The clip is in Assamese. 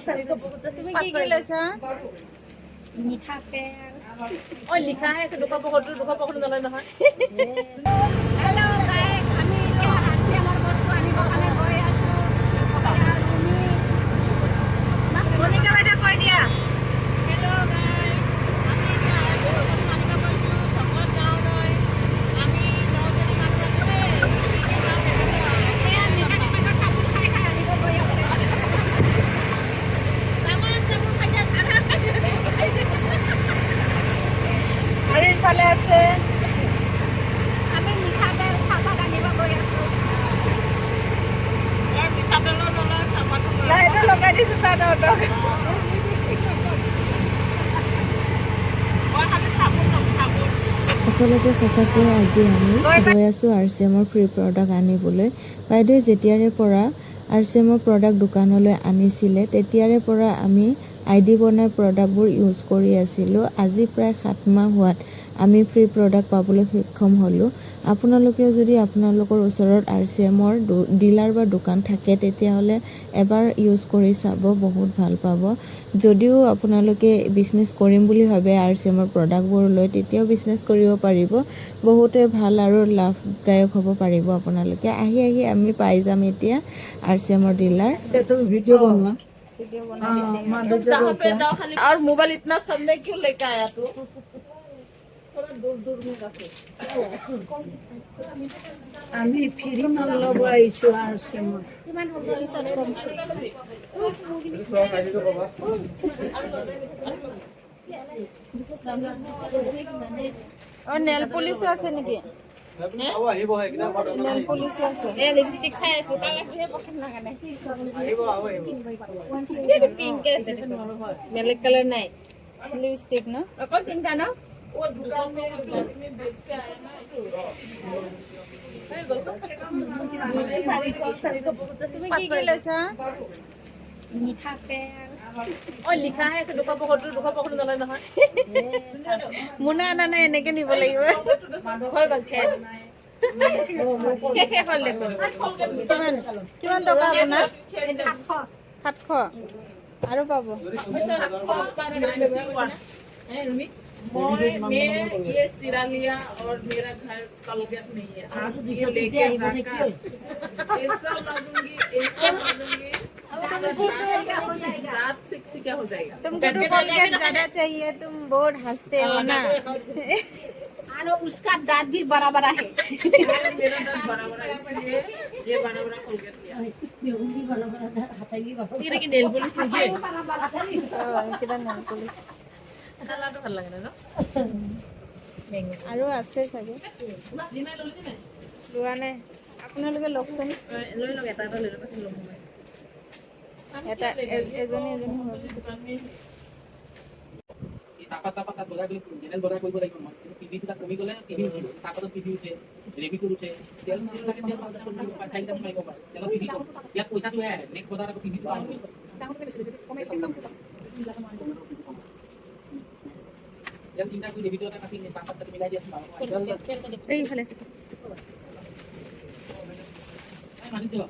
তুমি কি কি লৈছা? মিঠাতেল লিখাহে আছে 275 নলয় নহয়। হেল্ল' গাইছ, আমি এতিয়া আৰচিএমৰ বস্তু আনিবৰ কাৰণে গৈ আছোঁ। মনিকা বাইদেউ কৈ দিয়া। হেল্ল' গাইছ, আমি এতিয়া আৰচিএমৰ বস্তু আনিব গৈছোঁ চকত গাঁৱলৈ। আমি 9জনী মানুহ আছোঁ দেই। এয়া মেকানিক মানুহ তামোল খাই খাই আনিব গৈ আছে। তামোল খাই আধা খাই আৰু ইফালে আছে আমি মিঠাতেল চাহপাত আনিব গৈ আছোঁ। মিঠাতেলৰ নলয় চাহপাতো লাইটো লগাই দিছো চাহতক। আচলতে সঁচাকৈ আজি আমি গৈ আছোঁ আৰচিএমৰ ফ্ৰী প্ৰডাক্ট আনিবলৈ। বাইদেৱে যেতিয়াৰে পৰা আৰচিএমৰ প্ৰডাক্ট দোকানলৈ আনিছিলে তেতিয়াৰে পৰা আমি ID বনাই প্ৰডাক্টবোৰ ইউজ কৰি আছিলোঁ। আজি প্ৰায় 7 মাহ হোৱাত আমি ফ্ৰী প্ৰডাক্ট পাবলৈ সক্ষম হ'লোঁ। আপোনালোকেও যদি আপোনালোকৰ ওচৰত আৰচিএমৰ ডিলাৰ বা দোকান থাকে তেতিয়াহ'লে এবাৰ ইউজ কৰি চাব, বহুত ভাল পাব। যদিও আপোনালোকে বিজনেছ কৰিম বুলি ভাবে আৰচিএমৰ প্ৰডাক্টবোৰ লৈ, তেতিয়াও বিজনেছ কৰিব পাৰিব। বহুতে ভাল আৰু লাভদায়ক হ'ব পাৰিব। আপোনালোকে আহি আমি পাই যাম এতিয়া আৰচিএমৰ ডিলাৰ। वीडियो बनवा और मोबाइल इतना सामने क्यों लेके आया तू? थोड़ा दूर में रखो। আমি ফ্ৰী মাল ল'ব আহিছোঁ আৰচিএমৰ। और नेल पॉलिशो আছে নেকি? নেল পলিচো আছে। এই লিপষ্টিক চাই আছোঁ, তাই একোহে পচন্দ লগা নাই। পিংক আছে, বেলেগ কালাৰ নাই। লিপস্টিক ন? অকল তিনিটা ন? वो दुकान में देख के आया ना তুমি কি কি লৈছা? মিঠাতেল লিখাহে আছে 275 নলয় নহয়। মোনা আনা নাই, এনেকে নিব লাগিব। হৈ গ'ল শেষ। শেষ হ'ল দেখোন। কিমান টকা আপোনাৰ? 700 700 আৰু পাব। मैं ये सिरा लिया और मेरा घर कलगत नहीं है। आज ये लेके जाकर ऐसा लगूंगी रात से क्या हो जाएगा। तुमको तो कोलगेट ज्यादा चाहिए, तुम बहुत हंसते हो ना। और उसका दांत भी बड़ा बड़ा है। मेरा दांत बड़ा बड़ा इसलिए ये बड़ा बड़ा कोलगेट लिया। কি নেল পলিশ নিদিয়ে? बड़ा নেল পলিশ কালাৰটো ভাল লাগে ন? আৰু আছে চাগে, লোৱা নাই। আপোনালোকে লওকচোন, লৈ লওক, এটা লৈ লওক, পাছত ল'ম মই। এটা এজনী হোৱাৰ পিছত চাহপাত তাত বজাই গ'লে জেনেৰেল বজাই কৰিব লাগিব নহয়। কিন্তু পিভিটো তাত কমি গ'লে পিভি উঠিব, চাহপাতত পিভি উঠে, ৰেবিটোত উঠে। তেল লাগে, তেল 5 টকা মাৰিব পাৰে, 4 টকা মাৰিব পাৰে, তেলত পিভি কম। ইয়াত পইচাটো আহে, নেক্সট বজাৰত আকৌ পিভিটো পাম। ইয়াত চিন্তা কৰি ৰেবিটো এটা কাটি চাহপাত কাটি মিলাই দিয়াচোন বাৰু। এইফালে মানি দিয়ক।